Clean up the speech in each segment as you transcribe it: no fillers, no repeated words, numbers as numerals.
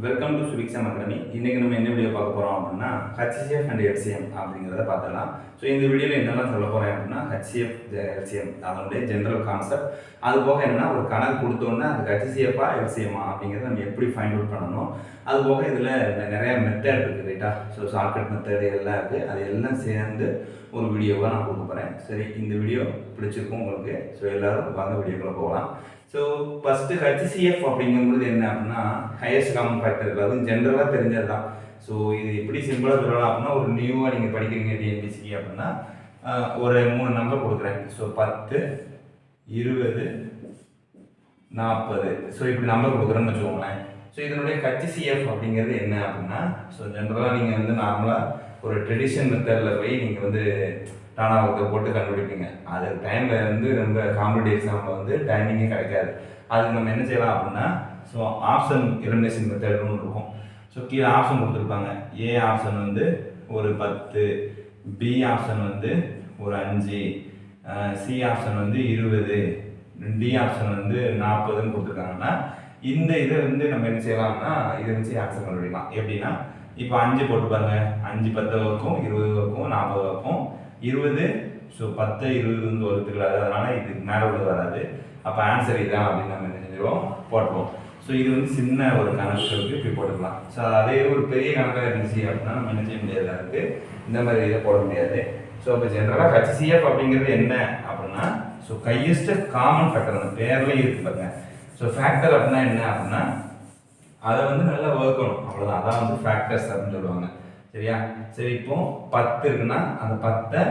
Welcome to சுபிக்ஸம் academy. இன்றைக்கி நம்ம என்ன வீடியோ பார்க்க போகிறோம் அப்படின்னா ஹச்சிஎஃப் அண்ட் எல்சிஎம் அப்படிங்கிறத பார்த்துடலாம். ஸோ இந்த வீடியோவில் என்னெல்லாம் சொல்ல போகிறேன் அப்படின்னா ஹச்சிஎஃப் எல்சிஎம் அதனுடைய ஜென்ரல் கான்செப்ட், அது போக என்னென்னா ஒரு கணக்கு கொடுத்தோன்னா அது ஹச்சிஎஃபா எல்சிஎம்மா அப்படிங்கிறத நம்ம எப்படி ஃபைண்ட் அவுட் பண்ணணும், அது போக இதில் நிறையா மெத்தட் இருக்குது ரைட்டா. ஸோ ஷார்ட்கட் மெத்தட் எல்லாம் இருக்குது, அது எல்லாம் சேர்ந்து ஒரு வீடியோவாக நான் கொடுக்க போகிறேன். சரி, இந்த வீடியோ பிடிச்சிருக்கும் உங்களுக்கு. ஸோ எல்லோரும் வாங்க வீடியோக்குள்ளே போகலாம். ஸோ ஃபஸ்ட்டு ஹச்சிஎஃப் அப்படிங்கும்போது என்ன அப்படின்னா ஹையஸ்ட் காமன் ஃபேக்டர், அதுவும் ஜென்ரலாக தெரிஞ்சது தான். ஸோ இது எப்படி சிம்பிளாக சொல்லலாம் அப்படின்னா, ஒரு நியூவாக நீங்கள் படிக்கிறீங்க டிஎன்பிசிக்கு அப்படின்னா ஒரு 3 நம்பர் கொடுக்குறேன். ஸோ 10, 20, 40. ஸோ இப்படி நம்பர் கொடுக்குறேன்னு வச்சுக்கோங்களேன். ஸோ இதனுடைய ஹச்சிஎஃப் அப்படிங்கிறது என்ன அப்படின்னா, ஸோ ஜென்ரலாக நீங்கள் வந்து நார்மலாக ஒரு ட்ரெடிஷன் மெத்தடில் போய் நீங்கள் வந்து டானாவத்தை போட்டு கண்டுபிடிப்பீங்க. அது டைமில் வந்து ரொம்ப காம்படிட்டிவ் எக்ஸாமில் வந்து டைமிங்கே கிடைக்காது. அதுக்கு நம்ம என்ன செய்யலாம் அப்படின்னா, ஸோ ஆப்ஷன் எலிமினேஷன் மெத்தட்னு இருக்கும். ஸோ கீழே ஆப்ஷன் கொடுத்துருப்பாங்க. ஏ ஆப்ஷன் வந்து ஒரு 10, பி ஆப்ஷன் வந்து ஒரு 5, சி ஆப்ஷன் வந்து 20, டி ஆப்ஷன் வந்து 40ன்னு கொடுத்துருக்காங்கன்னா, இந்த இதை வந்து நம்ம என்ன செய்யலாம்னா இதை வச்சு ஆன்சர் கண்டுபிடிக்கலாம். எப்படின்னா, இப்போ 5 போட்டு பாருங்க. 5 10 வரைக்கும், 20 வரைக்கும், 40 வரைக்கும், 20. ஸோ 10 20 வந்து வகுத்துக்கிறாரு, அதனால் இதுக்கு மேலே உள்ள வராது. அப்போ ஆன்சர் இதான் அப்படின்னு நம்ம என்ன செஞ்சிடுவோம், போட்டுருவோம். ஸோ இது வந்து சின்ன ஒரு கணக்குகளுக்கு இப்படி போட்டுக்கலாம். ஸோ அதே ஒரு பெரிய கணக்காக இருந்துச்சு அப்படின்னா நம்ம என்ன செய்ய முடியாது, அதுக்கு இந்த மாதிரி இதை போட முடியாது. ஸோ இப்போ ஜென்ரலாக ஹச்சிஎஃப் அப்படிங்கிறது என்ன அப்படின்னா, ஸோ ஹையஸ்ட் காமன் ஃபேக்டர் அந்த பேர்லேயே இருக்கு பாருங்க. ஸோ ஃபேக்டர் அப்படின்னா என்ன அப்படின்னா, அதை வந்து நல்லா வகுக்கணும், அவ்வளோதான். அதான் வந்து ஃபேக்டர்ஸ் அப்படின்னு சொல்லுவாங்க. சரியா? சரி, இப்போ 10 இருக்குன்னா அந்த 10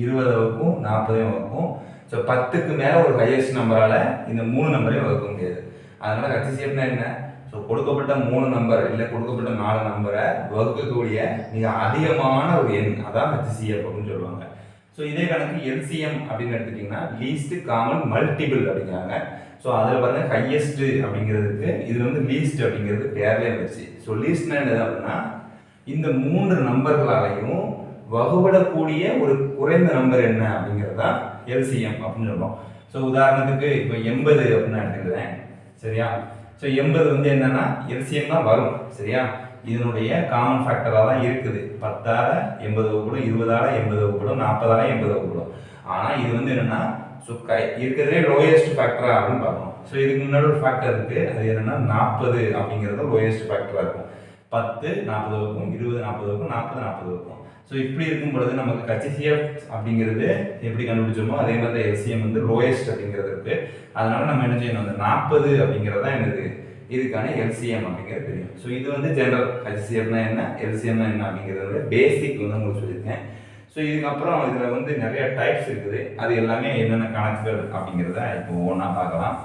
20 வகுக்கும், 40 வகுக்கும். ஸோ 10க்கு மேலே ஒரு ஹையஸ்ட் நம்பரால் இந்த 3 நம்பரையும் வகுக்க முடியாது. அதனால் ஹச்சிஎஃப்னா என்ன, ஸோ கொடுக்கப்பட்ட 3 நம்பர் இல்லை கொடுக்கப்பட்ட 4 நம்பரை வகுக்கக்கூடிய மிக அதிகமான ஒரு எண், அதான் ஹச்சிஎஃப் அப்படின்னு சொல்லுவாங்க. ஸோ இதே கணக்கு எல்சிஎம் அப்படின்னு எடுத்துட்டிங்கன்னா லீஸ்ட் காமன் மல்டிபிள் அப்படிங்கிறாங்க. ஸோ அதில் பாருங்கள் ஹையஸ்ட் அப்படிங்கிறதுக்கு இது வந்து லீஸ்ட் அப்படிங்கிறது பேர்லேயே வந்துச்சு. ஸோ லீஸ்ட்னா என்னது அப்படின்னா, இந்த 3 நம்பர்களாலையும் வகுபடக்கூடிய ஒரு குறைந்த நம்பர் என்ன அப்படிங்கிறதா எல்சிஎம் அப்படின்னு சொல்லுவோம். ஸோ உதாரணத்துக்கு இப்போ 80 அப்படின்னு எடுத்துக்கிறேன். சரியா? ஸோ 80 வந்து என்னன்னா எல்சிஎம் தான் வரும். சரியா? இதனுடைய காமன் ஃபேக்டராக தான் இருக்குது. 10ஆல் 80 வகுப்படும், 20ஆல் 80 வகுப்படும், 40ஆல் 80 வகுப்படும். ஆனால் இது வந்து என்னன்னா, ஸோ இருக்கிறதே லோயஸ்ட் ஃபேக்டரா அப்படின்னு பார்க்கணும். ஸோ இதுக்கு முன்னாடி ஒரு ஃபேக்டர் இருக்குது, அது என்னன்னா 40 அப்படிங்கிறது லோயஸ்ட் ஃபேக்டராக இருக்கும். 10 40 வரைக்கும், 20 40 வரைக்கும், 40 40 வரைக்கும். ஸோ இப்படி இருக்கும் பொழுது நமக்கு ஹச்சிஎஃப் அப்படிங்கிறது எப்படி கண்டுபிடிச்சோமோ அதே மாதிரி எல்சிஎம் வந்து லோயஸ்ட் அப்படிங்கிறது இருக்குது. அதனால நம்ம என்ன செய்யணும், அந்த 40 அப்படிங்கிறது தான் என்னது இதுக்கான எல்சிஎம் அப்படிங்கிறது தெரியும். ஸோ இது வந்து ஜெனரல் ஹச்சிஎஃப்னா என்ன, எல்சிஎம்னா என்ன அப்படிங்கிறத பேசிக் வந்து உங்களுக்கு சொல்லியிருக்கேன். ஸோ இதுக்கப்புறம் இதில் வந்து நிறைய டைப்ஸ் இருக்குது, அது எல்லாமே என்னென்ன கணக்குகள் அப்படிங்கிறத இப்போ ஒவ்வொன்றா பார்க்கலாம்.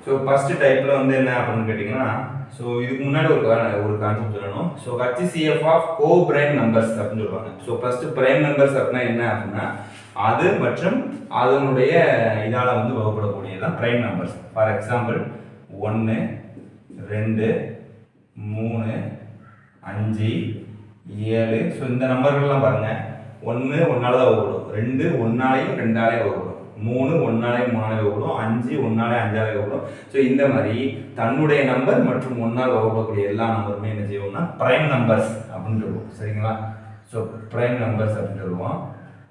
ஸோ ஃபஸ்ட்டு டைப்பில் வந்து என்ன அப்படின்னு கேட்டிங்கன்னா, ஸோ இதுக்கு முன்னாடி ஒரு கான்செப்ட் சொல்லணும். So HCF of co prime numbers அப்படின்னு சொல்லுவாங்க. ஸோ ஃபஸ்ட்டு பிரைம் நம்பர்ஸ் அப்படின்னா என்ன அப்படின்னா, அது மற்றும் அதனுடைய இதால் வந்து வகுப்படக்கூடியதான் prime numbers. For example 1 2 3 5 7. So இந்த நம்பர்கள்லாம் பாருங்கள். 1 1ஆல் தான் வகுப்படும், 2 1ஆலையும் 2ஆலையும் வகுப்படும், 3 1ஆலையும் 3ஆலையும் வகுப்படும், 5 1ஆலையும் 5ஆலையும் வகுப்படும். ஸோ இந்த மாதிரி தன்னுடைய நம்பர் மற்றும் 1ஆல் வகுப்படக்கூடிய எல்லா நம்பருமே என்ன செய்வோம்னா பிரைம் நம்பர்ஸ் அப்படின்னு சொல்லுவோம். சரிங்களா? ஸோ பிரைம் நம்பர்ஸ் அப்படின்னு சொல்லுவோம்.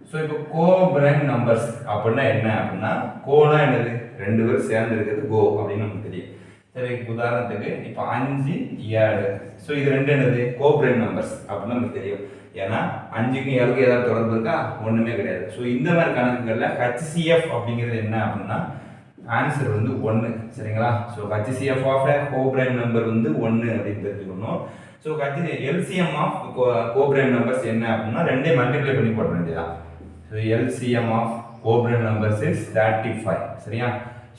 ஸோ இப்போ கோ பிரைம் நம்பர்ஸ் அப்படின்னா என்ன அப்படின்னா, கோனா என்னது, 2 பேர் சேர்ந்து இருக்கிறது கோ அப்படின்னு நமக்கு தெரியும். சரி, உதாரணத்துக்கு இப்போ 5 7. ஸோ இது 2 என்னது கோ பிரைம் நம்பர்ஸ் அப்படின்னு நமக்கு தெரியும். ஏன்னா 5க்கும் 7க்கும் ஏதாவது தொடர்பு இருக்கா, ஒன்றுமே கிடையாது. ஸோ இந்த மாதிரி கணக்குகளில் ஹச்சிஎஃப் அப்படிங்கிறது என்ன அப்படின்னா ஆன்சர் வந்து 1. சரிங்களா? So HCF of co prime number வந்து 1 அப்படின்னு தெரிஞ்சுக்கணும். So LCM of co prime numbers என்ன அப்படின்னா 2 மல்டிப்ளை பண்ணி போட வேண்டியதான். So LCM of co prime numbers is 35. சரியா?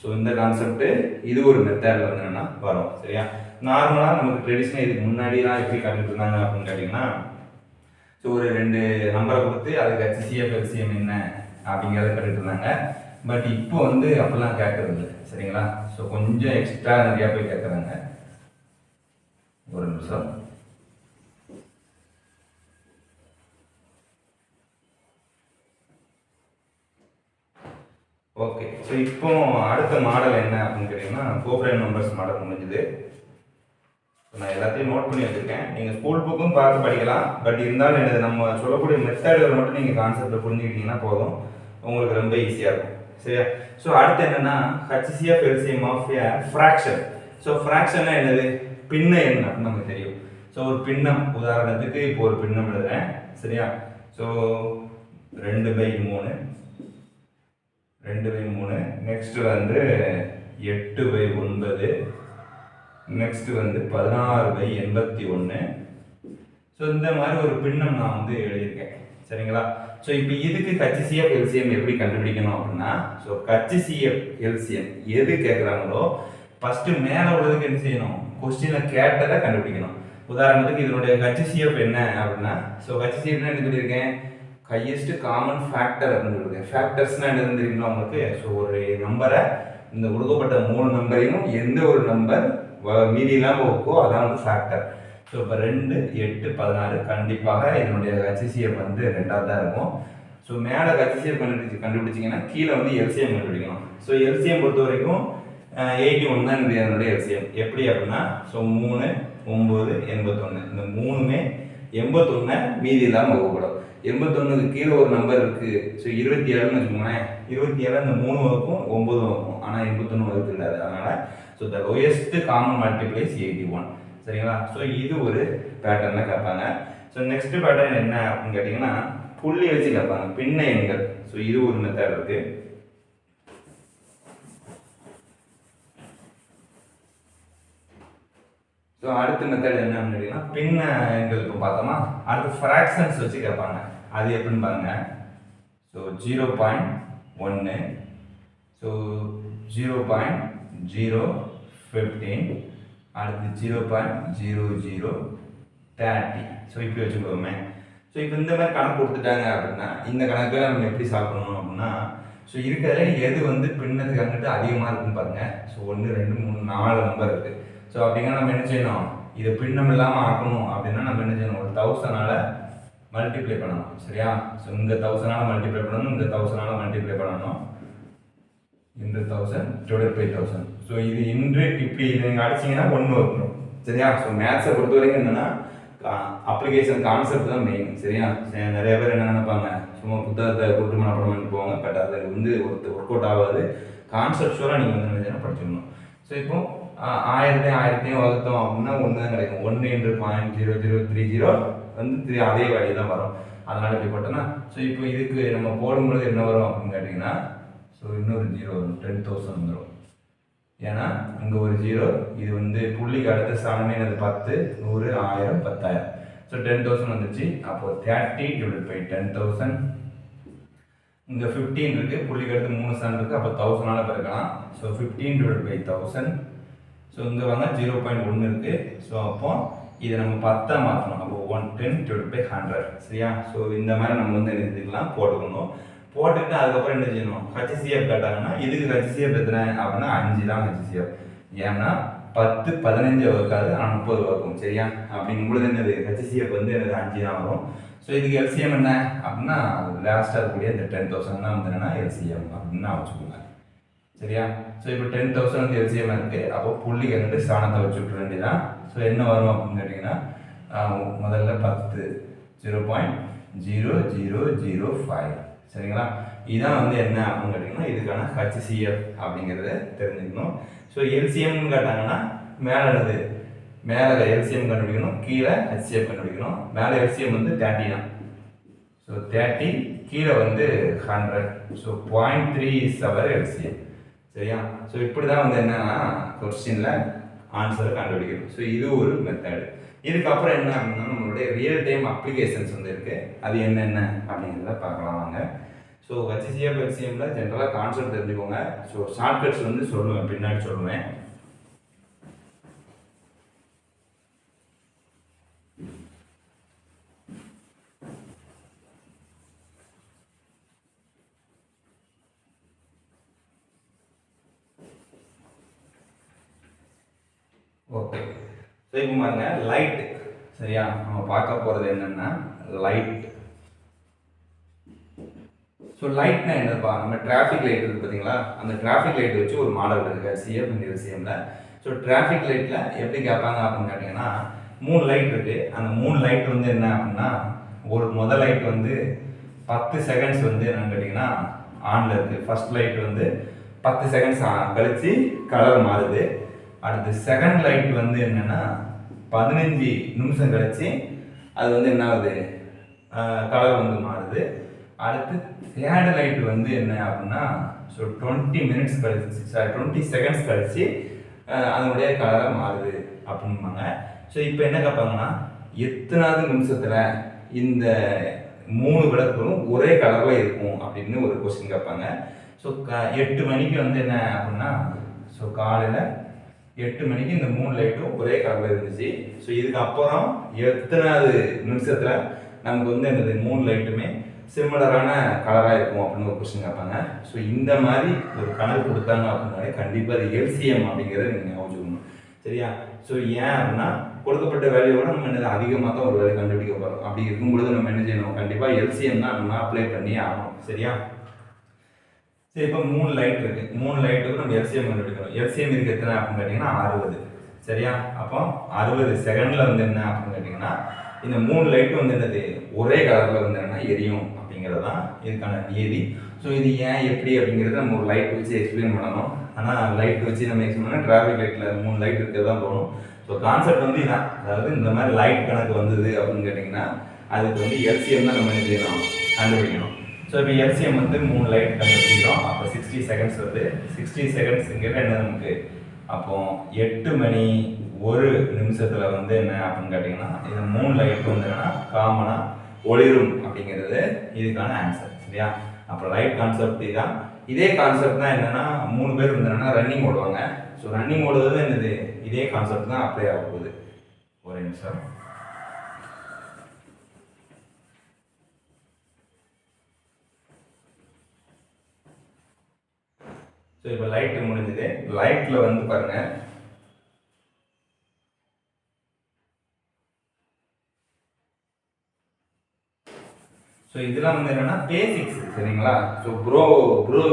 ஸோ இந்த கான்செப்ட் இது ஒரு மெத்தடில் வந்து என்னன்னா வரும். சரியா? நார்மலாக நமக்கு ட்ரெடிஷ்னல் இதுக்கு முன்னாடிலாம் எப்படி கண்டுட்டு இருந்தாங்க அப்படின்னு கேட்டிங்கன்னா, ஸோ ஒரு 2 நம்பரை கொடுத்து அதுக்கு ஹச்சிஎஃப் எல்சிஎம் என்ன அப்படிங்கிறத கண்டுட்டு இருந்தாங்க. பட் இப்போ வந்து அப்படிலாம் கேட்கறது. சரிங்களா? ஸோ கொஞ்சம் எக்ஸ்ட்ரா நிறையா போய் கேட்குறாங்க. ஒரு நிமிஷம். ஓகே. ஸோ இப்போ அடுத்த மாடல் என்ன அப்படின்னு கேட்டிங்கன்னா கோப்ரைம் நம்பர்ஸ் மாடல் முடிஞ்சுது. நான் எல்லாத்தையும் நோட் பண்ணி வச்சுருக்கேன். நீங்கள் ஸ்கூல் புக்கும் பார்த்து படிக்கலாம். பட் இருந்தாலும் என்னது நம்ம சொல்லக்கூடிய மெத்தடுகளை மட்டும் நீங்கள் கான்செப்டை புரிஞ்சுக்கிட்டீங்கன்னா போதும், உங்களுக்கு ரொம்ப ஈஸியாக இருக்கும். சரியா? ஸோ அடுத்து என்னென்னா HCF LCM of a fraction. So ஃப்ராக்ஷன்னா என்னது? பின்ன எண் அப்படின்னு நமக்கு தெரியும். ஸோ ஒரு பின்னம், உதாரணத்துக்கு இப்போ ஒரு பின்னம் எழுதுறேன். சரியா? ஸோ 2/3, 2/3, நெக்ஸ்ட் வந்து 8/9, நெக்ஸ்ட் வந்து 16/81. ஸோ இந்த மாதிரி ஒரு பின்னம் நான் வந்து எழுதியிருக்கேன். சரிங்களா? ஸோ இப்போ இதுக்கு HCF LCM எப்படி கண்டுபிடிக்கணும் அப்படின்னா, ஸோ HCF LCM எது கேட்குறாங்களோ ஃபஸ்ட்டு மேலே உள்ளதுக்கு என்ன செய்யணும்? கொஸ்டினில் கேட்டதை கண்டுபிடிக்கணும். உதாரணத்துக்கு இதனுடைய HCF என்ன அப்படின்னா, ஸோ HCF என்ன சொல்லியிருக்கேன்? ஹையஸ்ட் காமன் ஃபேக்டர் அப்படின்னு சொல்லியிருக்கேன். ஃபேக்டர்ஸ்னால் என்னதுன்னு தெரியுங்களா உங்களுக்கு? ஸோ ஒரு நம்பரை, இந்த கொடுக்கப்பட்ட 3 நம்பரையும் எந்த ஒரு நம்பர் மீதி இல்லாமல் இருக்கோ அதான் வந்து ஃபேக்டர். ஸோ இப்போ 2, 8, 16 கண்டிப்பாக இதனுடைய HCF வந்து 2ஆக தான் இருக்கும். ஸோ மேலே HCF கண்டுபிடிச்சிங்கன்னா கீழே வந்து LCM கண்டுபிடிக்கணும். ஸோ LCM பொறுத்த வரைக்கும் 81 தான் இதனுடைய LCM. எப்படி அப்படின்னா, ஸோ 3, 9, 81 இந்த 3மே 81 மீதி இல்லாமல் வகுப்படும். 81க்கு கீழே ஒரு நம்பர் இருக்குது. ஸோ 27ன்னு வச்சுக்கோங்களேன். 27 இந்த 3 வகுப்பும் 9 வகுப்பும், ஆனால் 81 வகுப்பு இல்லாது. அதனால் so the lowest common multiplies 81. சரிங்களா? ஸோ இது ஒரு பேட்டர்னில் கேட்பாங்க. ஸோ நெக்ஸ்ட் பேட்டர்ன் என்ன அப்படின்னு கேட்டிங்கன்னா, புள்ளி வச்சு கேட்பாங்க, பின்ன எண்கள். ஸோ இது ஒரு மெத்தட் இருக்குது. ஸோ அடுத்த மெத்தட் என்ன அப்படின்னு கேட்டிங்கன்னா, பின்ன எண்கள் இப்போ பார்த்தோமா, அடுத்து ஃப்ராக்ஷன்ஸ் வச்சு கேட்பாங்க. அது எப்படின்னு பாருங்க. ஸோ 0.1, ஸோ 0.015, அடுத்து 0.0030. ஸோ இப்படி வச்சுக்கோமே. ஸோ இப்போ இந்த மாதிரி கணக்கு கொடுத்துட்டாங்க அப்படின்னா, இந்த கணக்கில் நம்ம எப்படி சால்வ் பண்ணணும் அப்படின்னா, ஸோ இருக்கிறதுல எது வந்து பின்னத்துக்கு அங்கிட்டு அதிகமாக இருக்குன்னு பாருங்க. ஸோ 1, 2, 3, 4 நம்பர் இருக்குது. ஸோ அப்படின்னா நம்ம என்ன செய்யணும்? இதை பின்னம் இல்லாமல் ஆக்கணும் அப்படின்னா நம்ம என்ன செய்யணும்? ஒரு 1000ஆல் மல்டிப்ளை பண்ணணும். சரியா? ஸோ இந்த 1000ஆல் மல்டிப்ளை பண்ணணும், இந்த 1000ஆல் மல்டிப்ளை பண்ணணும், இந்த 1000 டிவைடட் பை 1000. ஸோ இது இன்று இப்படி நீங்கள் அடிச்சிங்கன்னா 1 வரணும். சரியா? ஸோ மேத்ஸை பொறுத்த வரைக்கும் என்னென்னா அப்ளிகேஷன் கான்செப்ட் தான் மெயின். சரியா? நிறைய பேர் என்ன நினைப்பாங்க, சும்மா புத்தகத்தை கூட்டு மனப்படம்னு போவாங்க. பட் அது வந்து ஒர்க் அவுட் ஆகாது. கான்செப்டுவலாக நீங்கள் வந்து என்ன படிச்சிடணும். ஸோ இப்போ 1000 வகுத்தோம் அப்படின்னா 1 தான் கிடைக்கும். 1 என்று 0.0030 வந்து 3 அதே வேல்யூ தான் வரும். அதனால் இப்படி போட்டோன்னா, ஸோ இப்போ இதுக்கு நம்ம போடும்பொழுது என்ன வரும் அப்படின்னு கேட்டிங்கன்னா, ஸோ இன்னொரு 0 வரும், 10,000 வந்துடும். ஏன்னா இங்கே ஒரு 0, இது வந்து புள்ளிக்கு அடுத்த ஸ்தானமே என்னது? 10, 100, 1000, 10,000. ஸோ 10,000 வந்துச்சு. அப்போது 30 டிவைடட் பை 10,000. இங்கே 15 இருக்குது, புள்ளிக்கு அடுத்து 3 ஸ்தானம் இருக்குது. அப்போ 1000ஆல் பெருக்கலாம். So 15 divided by 1000. ஸோ இங்கே வாங்க 0.1 இருக்குது. ஸோ அப்போ இதை நம்ம 10ஆக மாற்றணும். அப்போ 110 டிவைடட் பை 100. சரியா? ஸோ இந்த மாதிரி நம்ம வந்து எழுதிக்கலாம், போட்டுக்கணும். போட்டுக்கிட்டு அதுக்கப்புறம் என்ன செய்யணும்? HCF கேட்டாங்கன்னா இதுக்கு HCF எத்தனை அப்படின்னா 5 தான் HCF. ஏன்னா 10, 15 வகுக்காது, ஆனால் 30 வகுக்கும். சரியா? அப்படிங்கும்பொழுது என்னது? HCF வந்து எனக்கு 5 தான் வரும். ஸோ இதுக்கு LCM என்ன அப்படின்னா, லாஸ்ட்டாக இருக்கக்கூடிய இந்த 10,000 தான் வந்து என்னன்னா LCM அப்படின்னு வச்சுக்கோங்க. சரியா? ஸோ இப்போ 10,000 வந்து LCM இருக்குது. அப்போ புள்ளி 2 ஸ்தானத்தை வச்சு விட்டுற வேண்டியதான். ஸோ என்ன வரும் அப்படின்னு கேட்டிங்கன்னா, முதல்ல 10, 0.0005. சரிங்களா? இதான் வந்து என்ன அப்படின்னு கேட்டிங்கன்னா, இதுக்கான HCF அப்படிங்கிறத தெரிஞ்சுக்கணும். ஸோ LCMன்னு கேட்டாங்கன்னா மேலே மேலே LCM கண்டுபிடிக்கணும், கீழே HCF கண்டுபிடிக்கணும். மேலே LCM வந்து 30 தான். ஸோ 30, கீழே வந்து 100. So 0.3 is our LCM. சரியா? ஸோ இப்படி தான் வந்து என்னன்னா கொஸ்டினில் ஆன்சரை கண்டுபிடிக்கணும். ஸோ இது ஒரு மெத்தடு. இதுக்கப்புறம் என்ன அப்படின்னா, நம்மளுடைய ரியல் டைம் அப்ளிகேஷன்ஸ் வந்து இருக்குது. அது என்னென்ன அப்படிங்கிறத பார்க்கலாம் வாங்க. ஸோ HCF LCMல ஜென்ரலாக கான்செப்ட் தெரிஞ்சுக்கோங்க. ஸோ ஷார்ட்கட்ஸ் வந்து சொல்லுவேன், பின்னாடி சொல்லுவேன். ஓகே. ஸோ இப்போ பாருங்க, லைட். சரியா? நம்ம பார்க்க போகிறது என்னென்னா லைட். ஸோ லைட்னா என்னப்பா, நம்ம டிராஃபிக் லைட் இருக்குது பார்த்தீங்களா, அந்த டிராஃபிக் லைட் வச்சு ஒரு மாடல் இருக்குது சிஎஃப் இந்த எல்சிஎம்மில். ஸோ டிராஃபிக் லைட்டில் எப்படி கேட்பாங்க அப்படின்னு கேட்டிங்கன்னா 3 லைட் இருக்குது. அந்த 3 லைட் வந்து என்ன அப்படின்னா, ஒரு முதல் லைட் வந்து 10 செகண்ட்ஸ் வந்து என்னன்னு கேட்டிங்கன்னா ஆனில் இருக்குது. ஃபர்ஸ்ட் லைட் வந்து 10 செகண்ட்ஸ் கழித்து கலர் மாறுது. அடுத்து செகண்ட் லைட் வந்து என்னென்னா 15 நிமிஷம் கழித்து அது வந்து என்ன ஆகுது, கலர் வந்து மாறுது. அடுத்து தேர்ட் லைட் வந்து என்ன அப்படின்னா, ஸோ 20 மினிட்ஸ் கழிச்சு 20 செகண்ட்ஸ் கழிச்சு அதனுடைய கலரை மாறுது அப்படின்பாங்க. ஸோ இப்போ என்ன கேட்பாங்கன்னா, எத்தனாவது நிமிஷத்தில் இந்த 3 விளக்குகளும் ஒரே கலரில் இருக்கும் அப்படின்னு ஒரு கொஸ்டின் கேட்பாங்க. ஸோ 8 மணிக்கு வந்து என்ன அப்படின்னா, ஸோ காலையில் 8 மணிக்கு இந்த 3 லைட்டும் ஒரே கலரில் இருந்துச்சு. ஸோ இதுக்கு அப்புறம் எத்தனாவது நிமிஷத்தில் நமக்கு வந்து இந்த 3 லைட்டுமே சிமிலரான கலராக இருக்கும் அப்படின்னு ஒரு கொஸ்டின் கேட்பாங்க. ஸோ இந்த மாதிரி ஒரு கணக்கு கொடுத்தாங்க அப்படின்னாலே கண்டிப்பாக அது எல்சிஎம் அப்படிங்கிறத நீங்கள் ஞாபகம், சரியா? ஸோ ஏன் அப்படின்னா, கொடுக்கப்பட்ட வேல்யூவோட நம்ம என்ன அதிகமாக தான் ஒரு வேலை கண்டுபிடிக்க போகிறோம். அப்படி இருக்கும்பொழுது நம்ம என்ன செய்யணும், கண்டிப்பாக எல்சிஎம் தான் நம்ம அப்ளை பண்ணி ஆகணும், சரியா? சரி, இப்போ 3 லைட் இருக்குது. 3 லைட்டுக்கு நம்ம எல்சிஎம் கண்டுபிடிக்கணும். எல்சிஎம் இருக்குது எத்தனை அப்படின்னு கேட்டிங்கன்னா 60, சரியா? அப்போ 60 செகண்டில் வந்து என்ன அப்படின்னு கேட்டிங்கன்னா, இந்த 3 லைட்டும் வந்து என்னது ஒரே கலரில் வந்து என்னென்னா எரியும் அப்படிங்கிறது தான் இதுக்கான நியதி. ஸோ இது ஏன் எப்படி அப்படிங்கிறத நம்ம ஒரு லைட் வச்சு எக்ஸ்பிளைன் பண்ணணும். ஆனால் லைட் வச்சு நம்ம எக்ஸ்பிளைன் பண்ணால் டிராஃபிக் லைட்டில் 3 லைட் இருக்கிறது தான் தோணும். ஸோ கான்செப்ட் வந்து இதான். அதாவது இந்த மாதிரி லைட் கணக்கு வந்தது அப்படின்னு கேட்டிங்கன்னா அதுக்கு வந்து எல்சிஎம் தான் நம்ம என்ன செய்யணும், கண்டுபிடிக்கணும். ஸோ இப்போ எல்சிஎம் வந்து 3 லைட் கண்டுபிடிக்கிறோம். அப்போ 60 செகண்ட்ஸ் வருது. 60 செகண்ட்ஸுங்கிறது என்ன நமக்கு, அப்போ 8 மணி 1 நிமிஷத்தில் வந்து என்ன அப்படின்னு கேட்டிங்கன்னா இது 3 லைட் வந்து என்னன்னா காமனாக ஒளிரும் அப்படிங்கிறது இதுக்கான ஆன்சர், சரியா? அப்போ லைட் கான்செப்ட் இதுதான். இதே கான்செப்ட் தான் என்னென்னா 3 பேர் வந்து என்னன்னா ரன்னிங் ஓடுவாங்க. ஸோ ரன்னிங் ஓடுறது என்னது, இதே கான்செப்ட் தான் அப்ளை ஆக போகுது. ஒரு நிமிஷம். ஸோ இப்போ லைட்டு முடிஞ்சது. லைட்டில் வந்து பாருங்கள், ஸோ இதெல்லாம் வந்து என்னென்னா பேசிக்ஸ், சரிங்களா? ஸோ ப்ரோ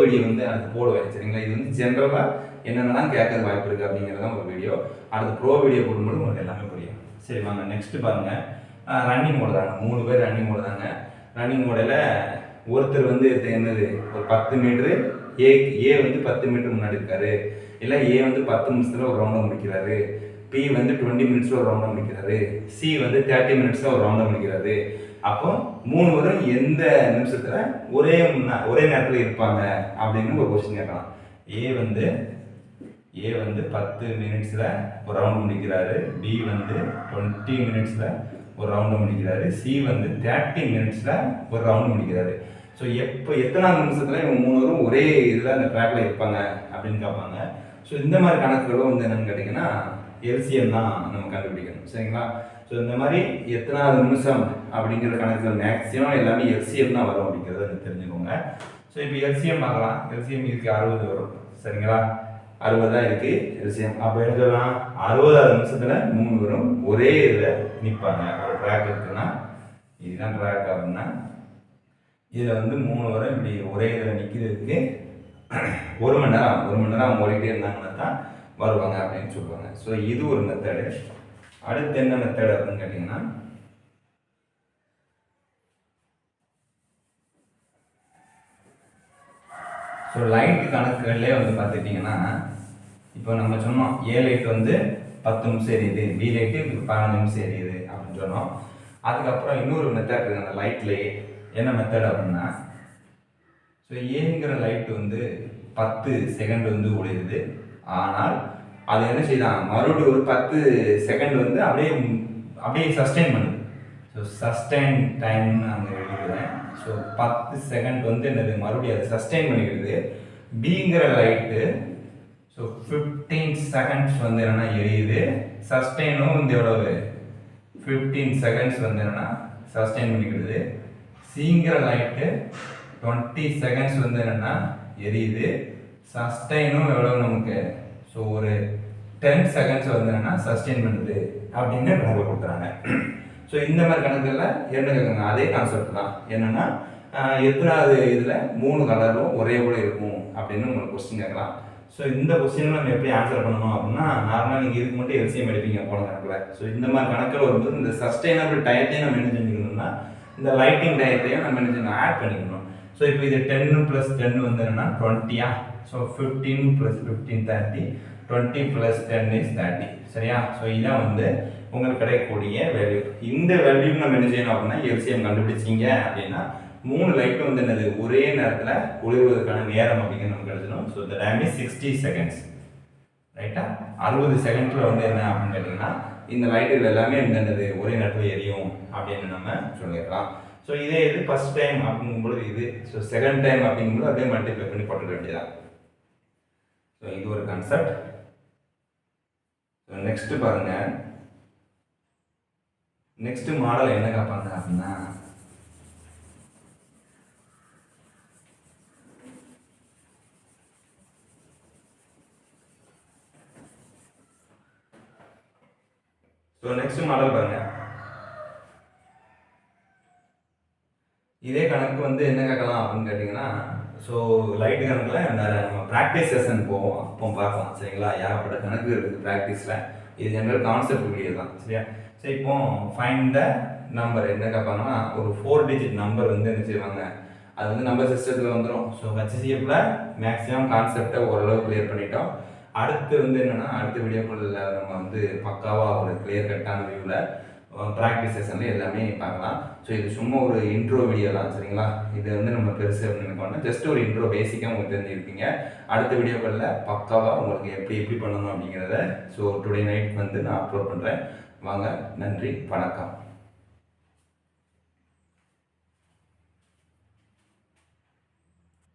வீடியோ வந்து அதுக்கு போடுவேன், சரிங்களா? இது வந்து ஜென்ரலாக என்னென்னலாம் கேட்கறது வாய்ப்பு இருக்குது அப்படிங்கிறது தான் ஒரு வீடியோ. அடுத்து ப்ரோ வீடியோ போடும்போது உங்களுக்கு எல்லாமே புரியும். சரி வாங்க, நெக்ஸ்ட்டு பாருங்கள். ரன்னிங் ஓடுறாங்க, 3 பேர் ரன்னிங் ஓடுறாங்க. ரன்னிங் ஓடையில் ஒருத்தர் வந்து என்னது ஒரு 10 மீட்ரு, ஏ வந்து 10 மீட்டர் முன்னாடி இருக்காரு, இல்லை ஏ வந்து 10 நிமிஷத்தில் ஒரு ரவுண்டை முடிக்கிறாரு, பி வந்து 20 மினிட்ஸில் ஒரு ரவுண்டை முடிக்கிறாரு, சி வந்து 30 மினிட்ஸில் ஒரு ரவுண்டை முடிக்கிறாரு. அப்போ 3 பேரும் எந்த நிமிஷத்தில் ஒரே நேரத்தில் இருப்பாங்க அப்படின்னு ஒரு கொஸ்டின் கேட்கலாம். ஏ வந்து 10 மினிட்ஸில் ஒரு ரவுண்டு முடிக்கிறாரு, பி வந்து 20 மினிட்ஸில் ஒரு ரவுண்டு முடிக்கிறாரு, சி வந்து 30 மினிட்ஸில் ஒரு ரவுண்டு முடிக்கிறாரு. ஸோ எத்தனாவது நிமிஷத்தில் இவங்க 3 பேரும் ஒரே இதில் அந்த ட்ராக்ல இருப்பாங்க அப்படின்னு கேட்பாங்க. ஸோ இந்த மாதிரி கணக்குகளும் வந்து என்னென்னு கேட்டிங்கன்னா எல்சிஎம் தான் நம்ம கண்டுபிடிக்கணும், சரிங்களா? ஸோ இந்த மாதிரி எத்தனாவது நிமிஷம் அப்படிங்கிற கணக்குகள் மேக்ஸிமம் எல்லாமே எல்சிஎம் தான் வரும் அப்படிங்கிறத தெரிஞ்சுக்கோங்க. ஸோ இப்போ எல்சிஎம் பார்க்கலாம். எல்சிஎம் இதுக்கு 60 வரும், சரிங்களா? 60 தான் இருக்குது எல்சிஎம். அப்போ என்ன சொல்லலாம், 60வது நிமிஷத்தில் 3 பேரும் ஒரே இதில் நிற்பாங்க. ஒரு ட்ராக் இருக்குன்னா இதுதான் ட்ராக் அப்படின்னா இதில் வந்து 3 பேரும் இப்படி ஒரே இதில் நிற்கிறதுக்கு 1 மணி நேரம் அவங்க ஓடிட்டே இருந்தாங்கன்னா தான் வருவாங்க அப்படின்னு சொல்லுவாங்க. ஸோ இது ஒரு மெத்தடு. அடுத்து என்ன மெத்தட் அப்படின்னு கேட்டிங்கன்னா, ஸோ லைட் கணக்குகளே வந்து பார்த்துட்டிங்கன்னா இப்போ நம்ம சொன்னோம் ஏ லைட் வந்து 10 நிமிஷம் எரியுது, பி லைட்டு 15 நிமிஷம் எரியுது அப்படின்னு சொன்னோம். அதுக்கப்புறம் இன்னொரு மெத்தட் இருக்குது அந்த லைட்லேயே. என்ன மெத்தட் அப்படின்னா, ஸோ ஏங்கிற லைட் வந்து 10 செகண்ட் வந்து ஒளிருது. ஆனால் அது என்ன செய்யலாம், மறுபடியும் ஒரு 10 செகண்ட் வந்து அப்படியே சஸ்டெயின் பண்ணுது. ஸோ சஸ்டெயின் டைம்னு அங்கே எழுதிக்கிறேன். ஸோ 10 செகண்ட் வந்து என்னது மறுபடியும் அது சஸ்டெயின் பண்ணிக்கிடுது. பிங்கிற லைட்டு ஸோ 15 செகண்ட்ஸ் வந்து என்னென்னா எரியுது. சஸ்டெயினும் வந்து எவ்வளவு 15 செகண்ட்ஸ் வந்து என்னென்னா சஸ்டெயின் பண்ணிக்கிடுது. சிங்கிற லைட்டு 20 செகண்ட்ஸ் வந்து என்னென்னா எரியுது. சஸ்டெயினும் எவ்வளோ நமக்கு ஸோ ஒரு 10 செகண்ட்ஸ் வந்து என்னென்னா சஸ்டெயின் பண்ணுது அப்படின்னு கணக்கு கொடுக்குறாங்க. ஸோ இந்த மாதிரி கணக்குகளில் என்ன கேட்குறாங்க, அதே கான்செப்ட் தான். என்னென்னா எத்தனாவது இதில் 3 கலரும் ஒரே போல இருக்கும் அப்படின்னு உங்களுக்கு கொஸ்டின் கேட்கலாம். ஸோ இந்த கொஸ்டின் நம்ம எப்படி ஆன்சர் பண்ணணும் அப்படின்னா, நார்மலாக நீங்கள் இதுக்கு மட்டும் எல்சிஎம் எடுப்பீங்க போன கணக்கில். ஸோ இந்த மாதிரி கணக்கில் வரும்போது இந்த சஸ்டைனபிள் டயத்தையும் நம்ம என்ன செஞ்சுக்கணும்னா, இந்த லைட்டிங் டயத்தையும் நம்ம என்ன செய்யணும், ஆட் பண்ணிக்கணும். ஸோ இப்போ இது 10 + 10 வந்து என்னன்னா 20. So 15 + 15 30, 20 + 10 is 30. சரியா? ஸோ இதான் வந்து உங்களுக்கு கிடைக்கக்கூடிய வேல்யூ. இந்த வேல்யூ நம்ம என்ன செய்யணும் அப்படின்னா, எல்சிஎம் கண்டுபிடிச்சிங்க அப்படின்னா 3 லைட்டும் வந்து என்னது, ஒரே நேரத்தில் ஒளிர்வதற்கான நேரம் அப்படிங்கிறது நமக்கு கிடைச்சிடும். So the time is 60 seconds. ரைட்டா? 60 செகண்டில் வந்து என்ன அப்படின்னு கேட்டிங்கன்னா, இந்த லைட்டுகள் எல்லாமே என்னது ஒரே நேரத்தில் எரியும் அப்படின்னு நம்ம சொல்லிடலாம். ஸோ இதே இது ஃபர்ஸ்ட் டைம் அப்படிங்கும்போது இது, ஸோ செகண்ட் டைம் அப்படிங்கும்போது அப்படியே மல்டிப்ளை பண்ணி போட்டுக்க வேண்டியதான். ஸோ இது ஒரு கான்செப்ட். ஸோ நெக்ஸ்ட் பாருங்க, நெக்ஸ்ட் மாடல் என்ன கேட்பாங்க அப்படின்னா, ஸோ நெக்ஸ்ட் மாடல் பாருங்க. இதே கணக்கு வந்து என்ன கேட்கலாம் அப்படின்னு கேட்டிங்கன்னா, ஸோ லைட்டு கணக்கில் நம்ம ப்ராக்டிஸ் செஷன் போவோம், அப்போ பார்க்கலாம். சரிங்களா? ஏகப்பட்ட கணக்கு இருக்குது ப்ராக்டிஸில். இது ஜென்ரல் கான்செப்ட் வீடியோ தான். சரியா? ஸோ இப்போ ஃபைண்ட் த நம்பர் என்ன கேட்பாங்கன்னா, ஒரு 4 டிஜிட் நம்பர் வந்து என்ன செய்வாங்க, அது வந்து நம்பர் சிஸ்டத்தில் வந்துடும். ஸோ ஹச்சிசிஎஃப்ல மேக்ஸிமம் கான்செப்டை ஓரளவு கிளியர் பண்ணிட்டோம். அடுத்து வந்து என்னென்னா, அடுத்த வீடியோக்களில் நம்ம வந்து பக்காவாக ஒரு கிளியர் கட்டான வியூவில் ப்ராக்டிஸ் செஷனில் எல்லாமே பார்க்கலாம். ஸோ இது சும்மா ஒரு இன்ட்ரோ வீடியோ தான். சரிங்களா? இது வந்து நம்ம பெருசு அப்படின்னு நினைக்கணும், ஜஸ்ட் ஒரு இன்ட்ரோ பேசிக்காக உங்களுக்கு தெரிஞ்சுருப்பீங்க. அடுத்த வீடியோக்களில் பக்காவாக உங்களுக்கு எப்படி பண்ணணும் அப்படிங்கிறத ஸோ டுடே நைட் வந்து நான் அப்லோட் பண்ணுறேன். வாங்க, நன்றி, வணக்கம்.